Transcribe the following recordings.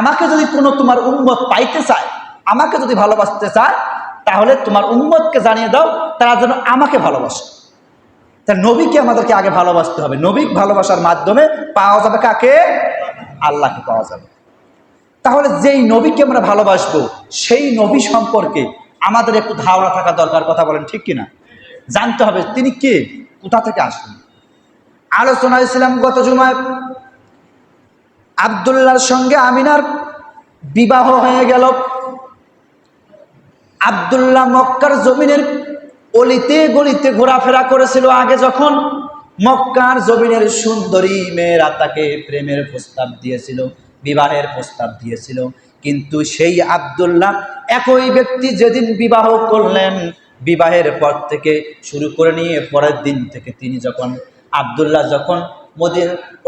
আমাকে যদি কোনো তোমার উম্মত পাইতে চায়, আমাকে যদি ভালোবাসতে চায়, তাহলে তোমার উম্মতকে জানিয়ে দাও তারা যেন আমাকে ভালোবাসে। তা নবীকে আমাদেরকে আগে ভালোবাসতে হবে। নবী ভালোবাসার মাধ্যমে পাওয়া যাবে কাকে? আল্লাহকে পাওয়া যাবে। তাহলে যেই নবীকে আমরা ভালোবাসবো সেই নবী সম্পর্কে আমাদের একটু ধারণা থাকা দরকার। কথা বলেন ঠিক কিনা? জানতে হবে তিনি কে, কোথা থেকে আসেন। আলোচনা ছিলাম গত জুমায়, আব্দুল্লাহর সঙ্গে আমিনার বিবাহ হয়ে গেল। আব্দুল্লাহ মক্কার জমিনের অলিতে গলিতে ঘোরাফেরা করেছিল। আগে যখন মক্কার জমিনের সুন্দরী মেয়েরা তাকে প্রেমের প্রস্তাব দিয়েছিল, বিবাহের প্রস্তাব দিয়েছিল, কিন্তু সেই আব্দুল্লাহ একই ব্যক্তি যেদিন বিবাহ করলেন, বিবাহের পর থেকে শুরু করে নিয়ে পরের দিন থেকে তিনি যখন আব্দুল্লাহ যখন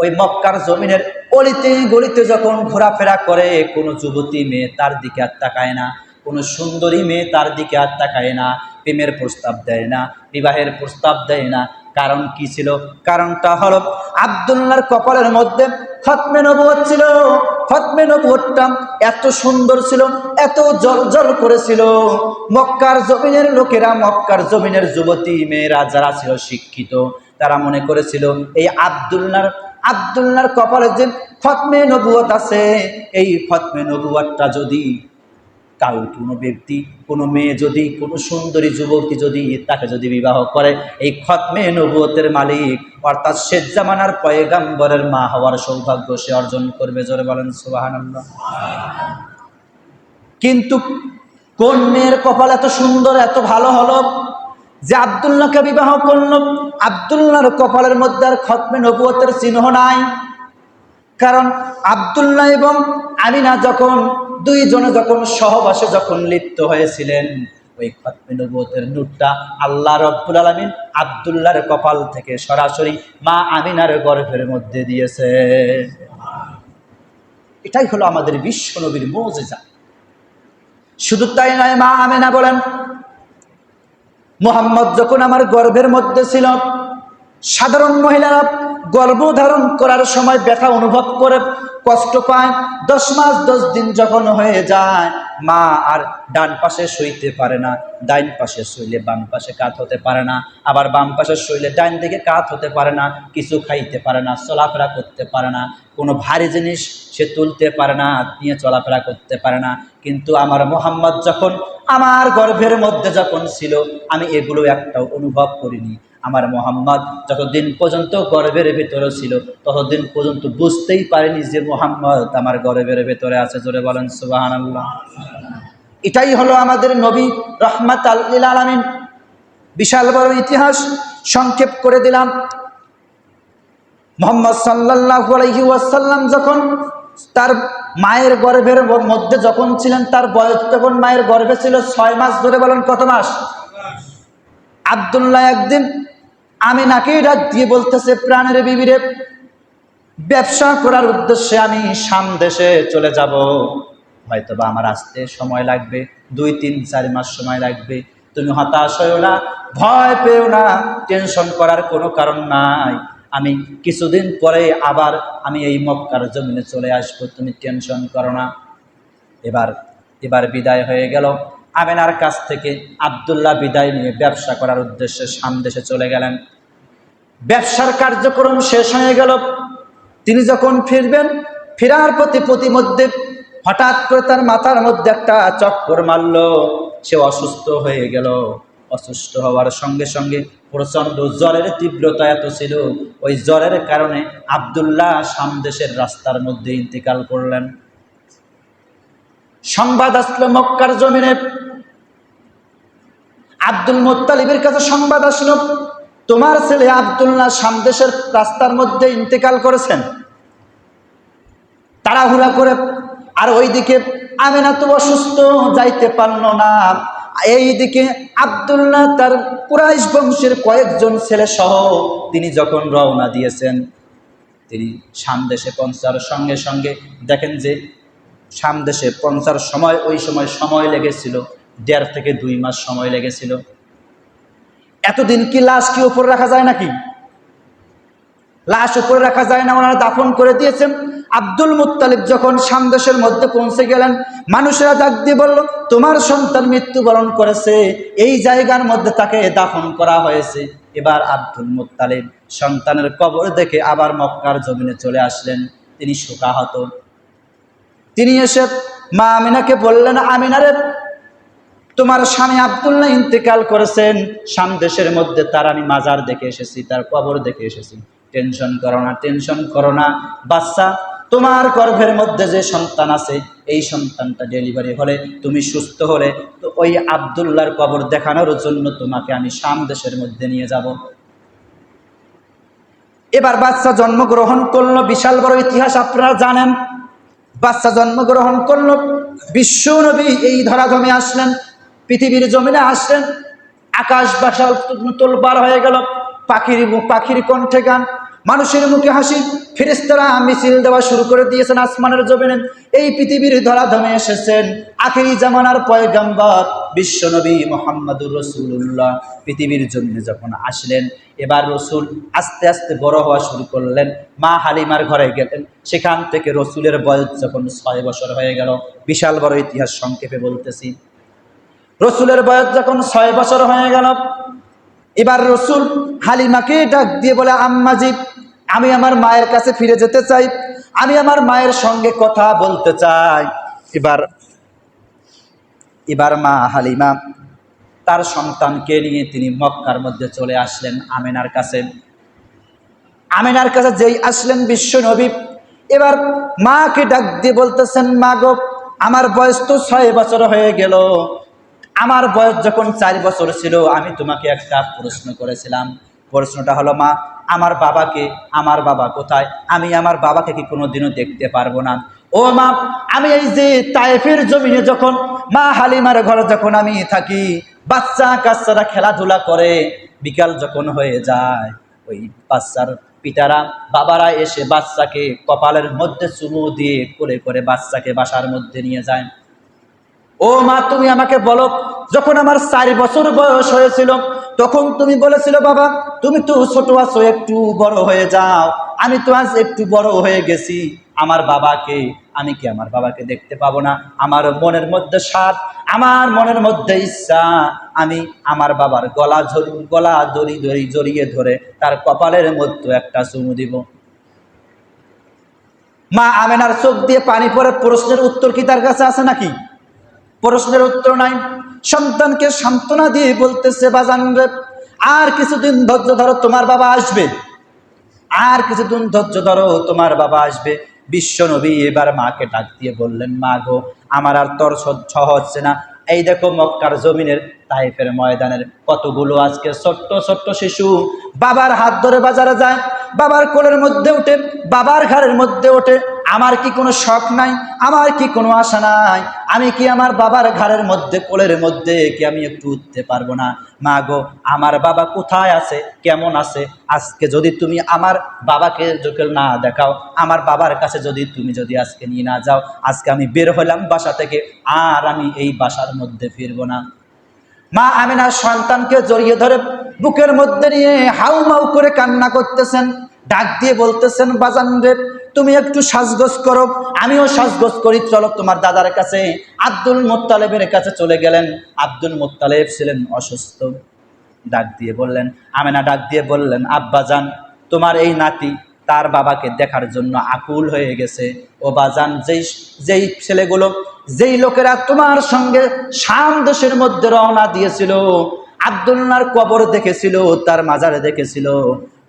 ওই মক্কার জমিনের অলিতে গলিতে যখন ঘোরাফেরা করে, কোনো যুবতী মেয়ে তার দিকে আর তাকায় না, কোনো সুন্দরী মেয়ে তার দিকে আর তাকায় না, প্রেমের প্রস্তাব দেয় না, বিবাহের প্রস্তাব দেয় না। কারণ কি ছিল? কারণটা হলো আব্দুল্লাহর কপালের মধ্যে খতমে নবুয়ত ছিল। খতমে নবুয়তটা এত সুন্দর ছিল, এত জ্বলজ্বল করেছিল, মক্কার জমিনের লোকেরা, মক্কার জমিনের যুবতী মেয়েরা যারা ছিল শিক্ষিত, তারা মনে করেছিল এই আব্দুল্লাহর কপালে যে খতমে নবুয়ত আছে, এই খতমে নবুয়তটা যদি কোনো ব্যক্তি, কোনো মেয়ে যদি, কোনো সুন্দরী যুবতী যদি তাকে যদি বিবাহ করে, এই খতমে নবুয়তের মালিক অর্থাৎ শেষ জামানার পয়গাম্বরের মা হওয়ার সৌভাগ্য সে অর্জন করবে। জোরে বলেন সুবহানাল্লাহ। কিন্তু কোন মেয়ের কপাল এত সুন্দর, এত ভালো হলো যে আব্দুল্লাহকে বিবাহ করল? আব্দুল্লাহর কপালের মধ্যে আর খতমে নবুয়তের চিহ্ন নাই। কারণ আব্দুল্লাহ এবং আমিনা যখন দুইজনে যখন সহবাসে যখন লিপ্ত হয়েছিলেন, ওই খতমে নবুয়তের নূরটা আল্লাহ রাব্বুল আলামিন আব্দুল্লাহর কপাল থেকে সরাসরি মা আমিনার গর্ভের মধ্যে দিয়েছে। এটাই হলো আমাদের বিশ্ব নবীর মুজিজা। শুধু তাই নয়, মা আমিনা বলেন, মুহাম্মদ যখন আমার গর্ভের মধ্যে ছিল, সাধারণ মহিলারা গর্ভধারণ করার সময় ব্যথা অনুভব করে কষ্ট পায়। 10 মাস 10 দিন যখন হয়ে যায়, মা আর ডান পাশে শুইতে পারে না, ডাইন পাশে শুইলে বাম পাশে কাত হতে পারে না, আবার বাম পাশে শুইলে ডাইন দিকে কাত হতে পারে না, কিছু খাইতে পারে না, চলাফেরা করতে পারে না, কোনো ভারী জিনিস সে তুলতে পারে না, নিয়ে চলাফেরা করতে পারে না। কিন্তু আমার মুহাম্মদ যখন আমার গর্ভের মধ্যে যখন ছিল, আমি এগুলো একটাও অনুভব করিনি। আমার মুহাম্মদ যতদিন পর্যন্ত গর্ভের ভেতরে ছিল, ততদিন পর্যন্ত বুঝতেই পারিনি যে মুহাম্মদ আমার গর্ভের ভেতরে আছে। জোরে বলেন সুবহানাল্লাহ। এটাই হলো আমাদের নবী রাহমাতাল লিল আলামিন। বিশাল বড় ইতিহাস সংক্ষেপ করে দিলাম। মুহাম্মদ সাল্লাল্লাহু আলাইহি ওয়াসাল্লাম যখন তার মায়ের গর্ভের মধ্যে যখন ছিলেন, তার বয়স তখন মায়ের গর্ভে ছিল 6 মাস। ধরে বলেন কত মাস? আব্দুল্লাহ একদিন আমিনাকে ডাক দিয়ে বলতেছে, প্রাণের বিবিরে, ব্যবসা করার উদ্দেশ্যে আমি শাম দেশে চলে যাব, হয়তোবা আমার আসতে সময় লাগবে, 2-3-4 মাস সময় লাগবে। তুমি হতাশ হয়েও না, ভয় পেও না, টেনশন করার কোনো কারণ নাই। আমি কিছুদিন পরে আবার আমি এই মক্কার জমিনে চলে আসবো, তুমি টেনশন করো না। এবার বিদায় হয়ে গেল। আমিনার কাছ থেকে আব্দুল্লাহ বিদায় নিয়ে ব্যবসা করার উদ্দেশ্যে শাম দেশে চলে গেলেন। ব্যবসার কার্যক্রম শেষ হয়ে গেল। তিনি যখন ফিরবেন, ফেরার প্রতিমধ্যে হঠাৎ করে তার মাথার মধ্যে একটা চক্কর মারল, সে অসুস্থ হয়ে গেল। অসুস্থ হওয়ার সঙ্গে সঙ্গে প্রচন্ড জ্বরের তীব্রতা এত ছিল, ওই জ্বরের কারণে আব্দুল্লাহ শাম দেশের রাস্তার মধ্যে ইন্তেকাল করলেন। সংবাদ আসলো মক্কার জমিনে, আব্দুল মুত্তালিবের কাছে সংবাদ আসলো, তোমার ছেলে আব্দুল্লাহ শাম দেশের রাস্তার মধ্যে ইন্তেকাল করেছেন। তাড়াহুড়া করে, আর ওইদিকে আমিনা তো অসুস্থ, যাইতে পারল না। এইদিকে আব্দুল্লাহ তার কুরাইশ বংশের কয়েকজন ছেলে সহ তিনি যখন রওনা দিয়েছেন, তিনি শাম দেশে পৌঁছার সঙ্গে সঙ্গে দেখেন যে শাম দেশে পৌঁছার সময়, ওই সময় লেগেছিল 1.5 থেকে 2 মাস সময় লেগেছিল। এতদিন কি লাশ কি উপরে রাখা যায় নাকি? লাশ উপরে রাখা যায় না, ওনারা দাফন করে দিয়েছেন। আব্দুল মুত্তালিব যখন শাম দেশের মধ্যে পৌঁছে গেলেন, মানুষেরা ডাক দিয়ে বলল, তোমার সন্তান মৃত্যুবরণ করেছে, এই জায়গার মধ্যে তাকে দাফন করা হয়েছে। এবার আব্দুল মুত্তালিব সন্তানের কবর দেখে আবার মক্কার জমিনে চলে আসলেন। তিনি শোকাহত। তিনি এসে মা আমিনাকে বললেন, আমিনারে, তোমার স্বামী আব্দুল্লাহ ইন্তেকাল করেছেন, শাম দেশের মধ্যে তার আমি মাজার দেখে এসেছি, তার কবর দেখে এসেছি। টেনশন করো না, টেনশন করো না বাচ্চা, তোমার গর্ভের মধ্যে যে সন্তান আছে, এই সন্তানটা ডেলিভারি হলে, তুমি সুস্থ হলে, তো ওই আব্দুল্লাহর কবর দেখানোর জন্য তোমাকে আমি শাম দেশের মধ্যে নিয়ে যাব। এবার বাচ্চা জন্মগ্রহণ করলো। বিশাল বড় ইতিহাস আপনারা জানেন। বাচ্চা জন্মগ্রহণ করলো, বিশ্ব নবী এই ধরাধামে আসলেন, পৃথিবীর জমিনে আসলেন। আকাশ বাসাল তোলপার হয়ে গেল, পাখির কণ্ঠে গান, মানুষের মুখে হাসি, ফেরেশতারা মিছিল দেওয়া শুরু করে দিয়েছেন আসমানের জমিনে। এই পৃথিবীর ধরাধামে এসেছেন আখিরি জামানার পয়গম্বর বিশ্বনবী মুহাম্মদুর রাসূলুল্লাহ। পৃথিবীর জমিনে যখন আসলেন, এবার রসুল আস্তে আস্তে বড় হওয়া শুরু করলেন। মা হালিমার ঘরে গেলেন, সেখান থেকে রসুলের বয়স যখন 6 বছর হয়ে গেল। বিশাল বড় ইতিহাস সংক্ষেপে বলতেছি। রসুলের বয়স যখন 6 বছর হয়ে গেল, এবার রসুল হালিমাকে ডাক দিয়ে বলে, আম্মাজি, আমি আমার মায়ের কাছে ফিরে যেতে চাই, আমি আমার মায়ের সঙ্গে কথা বলতে চাই। এবার মা হালিমা তার সন্তানকে নিয়ে তিনি মক্কার মধ্যে চলে আসলেন আমিনার কাছে। আমিনার কাছে যেই আসলেন বিশ্ব নবী, এবার মাকে ডাক দিয়ে বলতেছেন, মা গো, আমার বয়স তো 6 বছর হয়ে গেল, আমার বয়স যখন 4 বছর ছিল, আমি তোমাকে একটা প্রশ্ন করেছিলাম। প্রশ্নটা হলো, মা, আমার বাবা কোথায়? আমি আমার বাবাকে কি কোনোদিনও দেখতে পারবো না? ও মা, আমি এই যে তায়েফের জমিনে যখন মা হালিমার ঘরে যখন আমি থাকি, বাচ্চা কাচ্চারা খেলাধুলা করে, বিকাল যখন হয়ে যায়, ওই বাচ্চার পিতারা, বাবারা এসে বাচ্চাকে কপালের মধ্যে চুমু দিয়ে করে করে বাচ্চাকে বাসার মধ্যে নিয়ে যায়। ও মা, তুমি আমাকে বলো, যখন আমার 4 বছর বয়স হয়েছিল, তখন তুমি বলেছিল, বাবা, তুমি তো ছোট আছো, একটু বড় হয়ে যাও। আমি তো আজ একটু বড় হয়ে গেছি, আমি কি আমার বাবাকে দেখতে পাবো না? আমার মনের মধ্যে সাধ, আমার মনের মধ্যে ইচ্ছা, আমি আমার বাবার গলা জড়িয়ে ধরে তার কপালের মধ্যে একটা চুমু দিব। মা আমেনার চোখ দিয়ে পানি পড়ে। প্রশ্নের উত্তর কি তার কাছে আছে নাকি? প্রশ্নের উত্তর নাই। সন্তানকে সান্ত্বনা দিয়ে বলতেছে, বাজান রে, আর কিছুদিন ধৈর্য ধরো, তোমার বাবা আসবে, আর কিছুদিন ধৈর্য ধরো, তোমার বাবা আসবে। বিশ্ব নবী এবার মাকে ডাক দিয়ে বললেন, মা গো, আমার আর তর সহ্য হচ্ছে না। এই দেখো মক্কার জমিনের তায়েফের ময়দানের কতগুলো আজকে ছোট্ট ছোট্ট শিশু বাবার হাত ধরে বাজারে যায়, বাবার কোলের মধ্যে ওঠে, বাবার ঘাড়ের মধ্যে ওঠে। আমার কি কোনো শখ নাই? আমার কি কোনো আশা নাই? আমি কি আমার বাবার ঘাড়ের মধ্যে, কোলের মধ্যে কি আমি একটু উঠতে পারবো না? মা গো, আমার বাবা কোথায় আছে, কেমন আছে? আজকে যদি তুমি আমার বাবাকে যখন না দেখাও, আমার বাবার কাছে তুমি যদি আজকে নিয়ে না যাও, আজকে আমি বের হলাম বাসা থেকে, আর আমি এই বাসার মধ্যে ফিরবো না। মা আমিনা সন্তানকে জড়িয়ে ধরে বুকের মধ্যে নিয়ে হাউমাউ করে কান্না করতেছেন, ডাক দিয়ে বলতেছেন, বাজান রে, তুমি একটু সাজগোজ করো, আমিও সাজগোজ করি, চলো তোমার দাদার কাছে, আব্দুল মুত্তালিবের কাছে চলে গেলেন। আব্দুল মুত্তালিব ছিলেন অসুস্থ। ডাক দিয়ে বললেন, আমিনা ডাক দিয়ে বললেন, আব্বাজান, তোমার এই নাতি তার বাবাকে দেখার জন্য আকুল হয়ে গেছে। ও বাজান, যেই ছেলেগুলো, যেই লোকেরা তোমার সঙ্গে শাম দেশের মধ্যে রওনা দিয়েছিল, আব্দুল্লাহর কবর দেখেছিল, তার মাজারে দেখেছিল,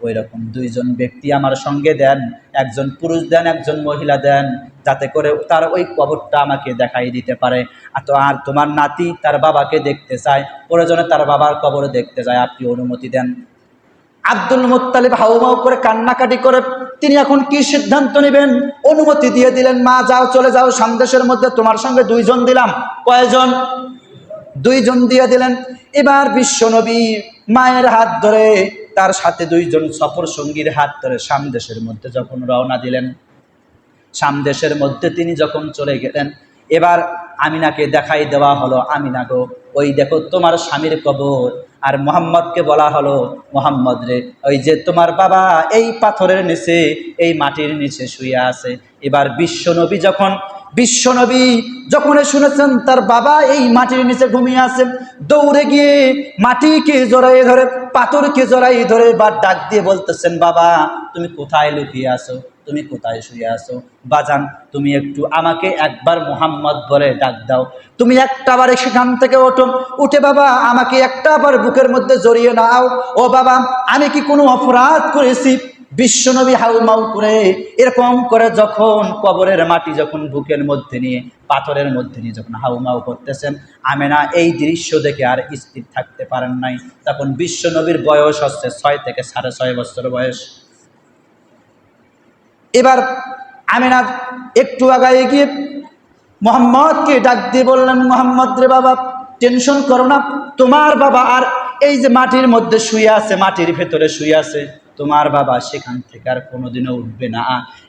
ওই রকম 2 জন ব্যক্তি আমার সঙ্গে দেন, একজন পুরুষ দেন, একজন মহিলা দেন, যাতে করে তার ওই কবরটা আমাকে দেখাই দিতে পারে। আর তোমার নাতি তার বাবাকে দেখতে চায়, প্রয়োজনে তার বাবার কবর দেখতে যায়, আপনি অনুমতি দেন। আব্দুল মুত্তালিব হাউমাউ করে কান্নাকাটি করে তিনি এখন কি সিদ্ধান্ত নেবেন? অনুমতি দিয়ে দিলেন, মা যাও, চলে যাও, সন্দেশের মধ্যে তোমার সঙ্গে 2 জন দিলাম। কয়জন? 2 জন দিয়ে দিলেন। এবার বিশ্ব নবী মায়ের হাত ধরে, তার সাথে 2 জন সফর সঙ্গীর হাত ধরে শাম দেশের মধ্যে যখন রওনা দিলেন, শাম দেশের মধ্যে তিনি যখন চলে গেলেন, এবার আমিনাকে দেখাই দেওয়া হলো, আমিনা গো, ওই দেখো তোমার স্বামীর কবর, আর মুহাম্মদকে বলা হলো, মুহাম্মদ রে, ওই যে তোমার বাবা এই পাথরের নিচে, এই মাটির নিচে শুয়ে আছে। এবার বিশ্বনবী যখন শুনেছেন তার বাবা এই মাটির নিচে ঘুমিয়ে আছে, দৌড়ে গিয়ে মাটিকে জড়াইয়ে ধরে, পাথরকে জড়াইয়ে ধরে বা ডাক দিয়ে বলতেছেন, বাবা তুমি কোথায় লুকিয়ে আছো, তুমি কোথায় শুয়ে আছো? বাজান তুমি একটু আমাকে একবার মুহাম্মদ বলে ডাক দাও, তুমি একটাবার সেখান থেকে ওঠো, উঠে বাবা আমাকে একটাবার বুকের মধ্যে জড়িয়ে নাও। ও বাবা আমি কি কোনো অপরাধ করেছি? বিশ্বনবী হাউমাউ করে এরকম করে যখন কবরের মাটি যখন বুকের মধ্যে নিয়ে, পাথরের মধ্যে নিয়ে যখন হাউমাউ করতেছেন, আমেনা এই দৃশ্য দেখে আর স্থির থাকতে পারেন নাই। তখন বিশ্বনবীর বয়স হচ্ছে 6 থেকে 6.5 বছর বয়স। এবার আমেনা একটু আগায় গিয়ে মুহাম্মদকে ডাক দিয়ে বললেন, মুহাম্মদ রে বাবা টেনশন করো না, তোমার বাবা আর এই যে মাটির মধ্যে শুয়ে আছে, মাটির ভেতরে শুয়ে আছে, তোমার বাবা সেখান থেকে আর কোনোদিনও উঠবে না।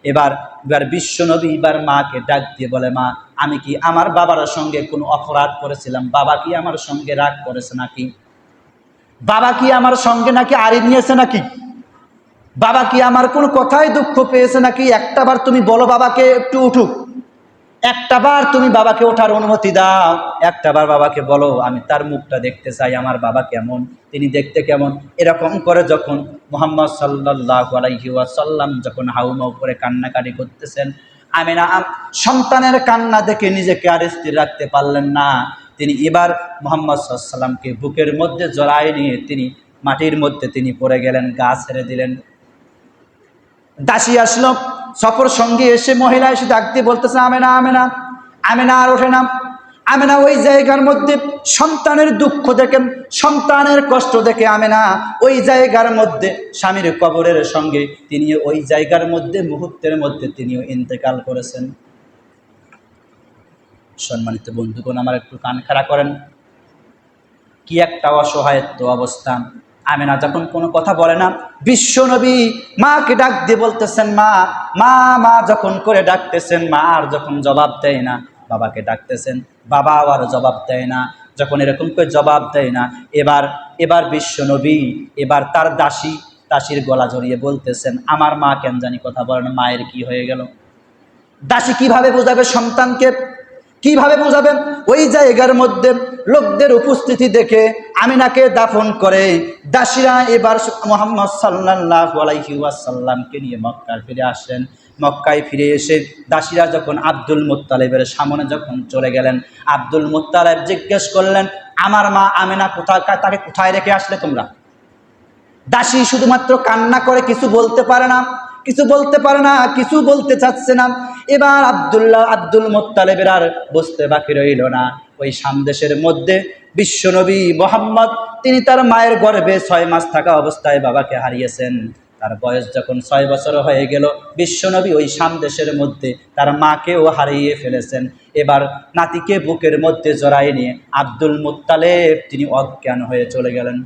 এবার বিশ্বনবী এবার মাকে ডাক দিয়ে বলে, মা আমি কি আমার বাবার সঙ্গে কোনো অপরাধ করেছিলাম? বাবা কি আমার সঙ্গে রাগ করেছে নাকি? বাবা কি আমার সঙ্গে নাকি আড়ি নিয়েছে নাকি? বাবা কি আমার কোনো কথায় দুঃখ পেয়েছে নাকি? একটাবার তুমি বলো বাবাকে একটু উঠুক, একটাবার তুমি বাবাকে ওঠার অনুমতি দাও, একটাবার বাবাকে বলো আমি তার মুখটা দেখতে চাই, আমার বাবা কেমন, তিনি দেখতে কেমন। এরকম করে যখন মুহাম্মদ সাল্লাল্লাহু আলাইহি ওয়াসাল্লাম যখন হাউমাউ করে কান্নাকাটি করতেছেন, আমিনা সন্তানের কান্না দেখে নিজেকে আর স্থির রাখতে পারলেন না। তিনি এবার মুহাম্মদ সাল্লাল্লাহু আলাইহি ওয়াসাল্লামকে বুকের মধ্যে জড়ায় নিয়ে তিনি মাটির মধ্যে তিনি পড়ে গেলেন, গা ছেড়ে দিলেন। দাসী আসলো, সফর সঙ্গে এসে মহিলা এসে ডাক দিয়ে বলতেছে, আমেনা আমেনা। আমেনা আর ওঠে না। আমেনা ওই জায়গার মধ্যে সন্তানের দুঃখ দেখে, সন্তানের কষ্ট দেখে আমেনা ওই জায়গার মধ্যে স্বামীর কবরের সঙ্গে তিনি ওই জায়গার মধ্যে মুহূর্তের মধ্যে তিনিও ইন্তেকাল করেছেন। সম্মানিত বন্ধুগণ আমার একটু কান খাড়া করেন, কি একটা অসহায়ত্ব অবস্থা। আমেনা যখন কোনো কথা বলে না, বিশ্বনবী মাকে ডাক দিয়ে বলতেছেন, মা মা মা যখন করে ডাকতেছেন, মা আর যখন জবাব দেয় না, বাবাকে ডাকতেছেন, বাবা আর জবাব দেয় না। যখন এরকম করে জবাব দেয় না, এবার বিশ্বনবী এবার তার দাসীর গলা জড়িয়ে বলতেছেন, আমার মা কেন জানি কথা বলে না, মায়ের কি হয়ে গেল? দাসী কিভাবে বোঝাবে সন্তানকে, কিভাবে বোঝাবেন? ওই জায়গার মধ্যে লোকদের উপস্থিতি দেখে আমিনাকে দাফন করে দাসীরা এবার মুহাম্মদ সাল্লাল্লাহু আলাইহি ওয়াসাল্লামকে নিয়ে মক্কা ফিরে আসেন। মক্কায় ফিরে এসে দাসীরা যখন আব্দুল মুত্তালিবের সামনে যখন চলে গেলেন, আব্দুল মুত্তালিব জিজ্ঞেস করলেন, আমার মা আমিনা কোথায়, তাকে কোথায় রেখে আসলে তোমরা? দাসী শুধুমাত্র কান্না করে, কিছু বলতে পারে না, কিছু বলতে চাচ্ছে না। এবার আব্দুল মুত্তালিবের আর বুঝতে বাকি রইল না, ওই সামদেশের মধ্যে বিশ্বনবী মুহাম্মদ তিনি তার মায়ের গর্ভে 6 মাস থাকা অবস্থায় বাবাকে হারিয়েছেন। তার বয়স যখন 6 বছর হয়ে গেল, বিশ্বনবী ওই সামদেশের মধ্যে তার মাকেও হারিয়ে ফেলেছেন। এবার নাতিকে বুকের মধ্যে জড়ায় নিয়ে আব্দুল মুত্তালিব তিনি অজ্ঞান হয়ে চলে গেলেন।